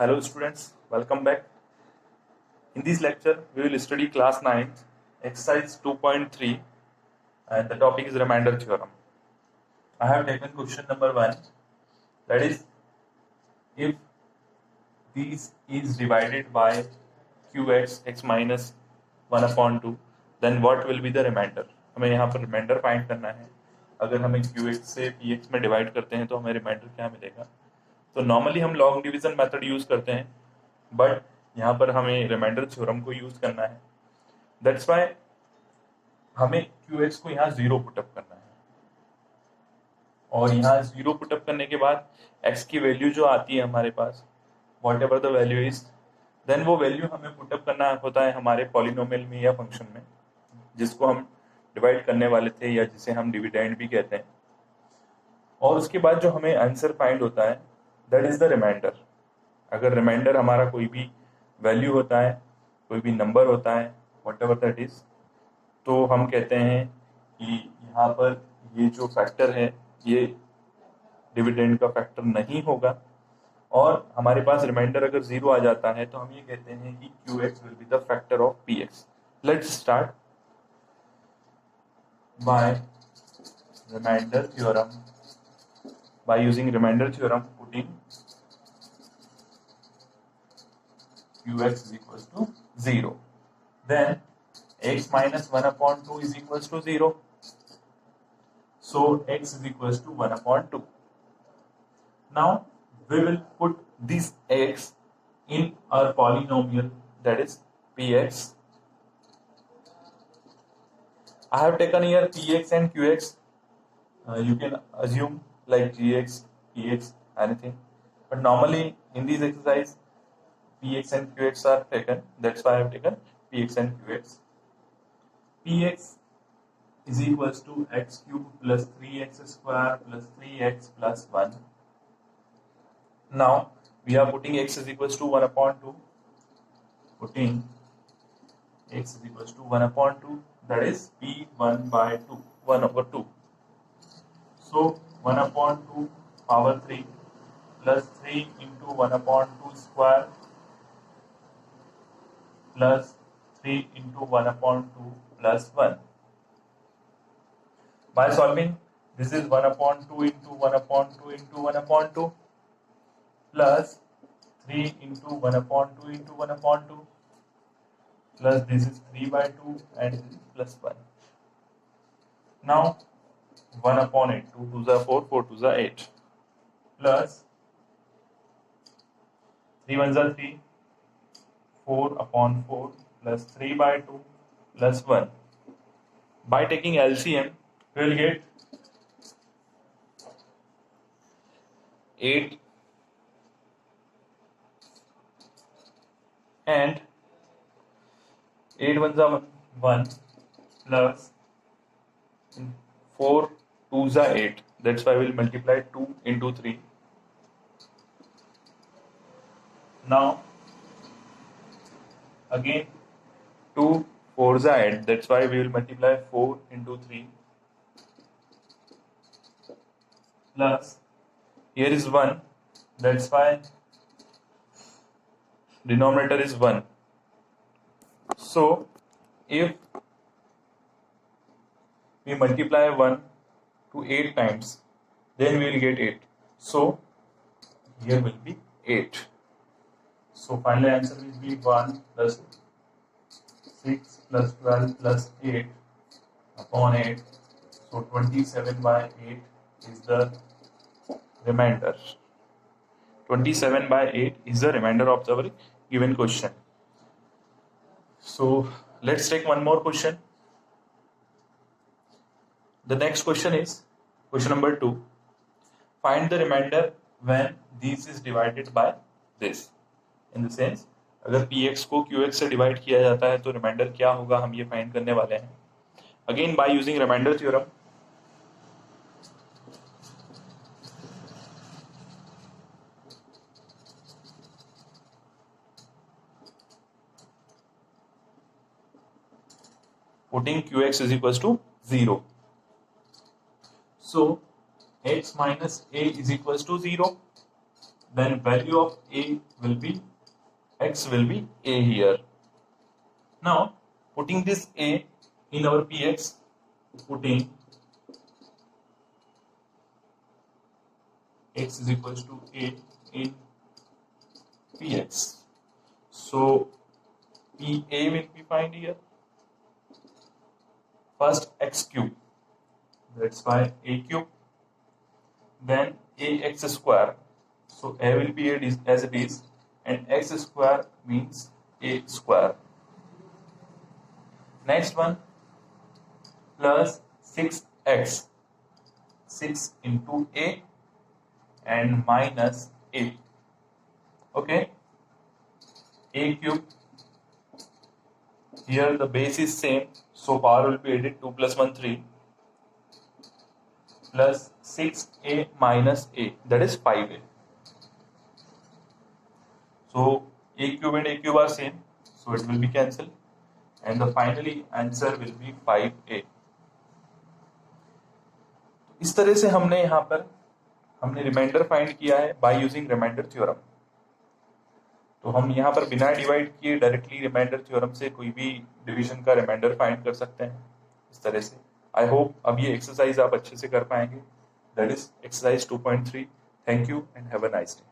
Hello students, welcome back. In this lecture, we will study class 9, exercise 2.3 and the topic is remainder theorem. I have taken question number 1, that is, if this is divided by qx x minus 1 upon 2, then what will be the remainder? हमें यहाँ पर remainder find करना है. अगर हमें qx से px में divide करते हैं तो हमें remainder क्या मिलेगा? तो नॉर्मली हम लॉन्ग डिवीजन मेथड यूज करते हैं, बट यहाँ पर हमें रिमाइंडर थ्योरम को यूज करना है. दैट्स वाई हमें QX को यहाँ 0 पुटअप करना है और यहाँ 0 पुटअप करने के बाद x की वैल्यू जो आती है हमारे पास, whatever the value is, then वो वैल्यू हमें पुटअप करना होता है हमारे पॉलिनोमियल में या फंक्शन में जिसको हम डिवाइड करने वाले थे या जिसे हम डिविडेंड भी कहते हैं. और उसके बाद जो हमें आंसर फाइंड होता है दैट इज द रिमाइंडर. अगर रिमाइंडर हमारा कोई भी वैल्यू होता है, कोई भी नंबर होता है, वॉट एवर दैट इज, तो हम कहते हैं कि यहाँ पर ये जो फैक्टर है ये डिविडेंड का फैक्टर नहीं होगा. और हमारे पास रिमाइंडर अगर 0 आ जाता है तो हम ये कहते हैं कि QX will be the factor of PX. Let's start by remainder theorem. By using remainder theorem, putting qx is equals to 0, then x minus 1 upon 2 is equals to 0, so x is equals to 1 upon 2. Now we will put this x in our polynomial, that is px. I have taken here px and qx. You can assume like gx, px, anything, but normally in this exercise px and qx are taken. That's why I have taken px and qx. Px is equals to x cube plus 3x square plus 3x plus 1. Now we are putting x is equals to 1 upon 2. Putting x is equals to 1 upon 2, that is p1 by 2, 1 over 2. So 1 upon 2 power 3 plus 3 into 1 upon 2 square plus 3 into 1 upon 2 plus 1. By solving, this is 1 upon 2 into 1 upon 2 into 1 upon 2 plus 3 into 1 upon 2 into 1 upon 2 plus this is 3 by 2 and this is plus 1. Now 1 upon 8, 2 2s are 4, 4 2s are 8, plus 3 1s are 3, 4 upon 4 plus 3 by 2 plus 1. By taking LCM, we will get 8 and 8 1s are 1 plus 4 2s are 8. That's why we'll multiply 2 into 3. Now again 2 4s are 8. That's why we will multiply 4 into 3 plus here is 1. That's why denominator is 1. So if we multiply 1 to 8 times, then we will get 8. So here will be 8. So final answer will be 1 plus 6 plus 12 plus 8 upon 8. So 27 by 8 is the remainder. 27 by 8 is the remainder of our given question. So let's take one more question. The next question is question number 2. Find the remainder when this is divided by this. In the sense, अगर px को qx से divide किया जाता है तो reminder क्या होगा, हम ये फाइंड करने वाले हैं. Again by using remainder theorem. Putting qx is equals to 0. So x minus a is equals to 0. then value of a will be x will be a here. Now putting this a in our px, putting x is equals to a in px, so pa will be find here. First x cube, that's why a cube, then ax square, so a will be as it is, and x square means a square. Next one, plus 6x, 6 into a and minus a. Okay, a cube, here the base is same, so power will be added, 2 plus 1 3, plus 6a minus a, that is 5a. So a cube and a cube are same, so it will be cancelled, and the finally answer will be 5a. इस तरह से हमने यहाँ पर reminder find किया है bye using remainder theorem. तो हम यहाँ पर बिना डिवाइड किए डायरेक्टली रिमाइंडर थ्योरम से कोई भी डिवीजन का रिमाइंडर फाइंड कर सकते हैं इस तरह से. आई होप अब ये एक्सरसाइज आप अच्छे से कर पाएंगे. That is exercise 2.3. Thank you and have a nice day.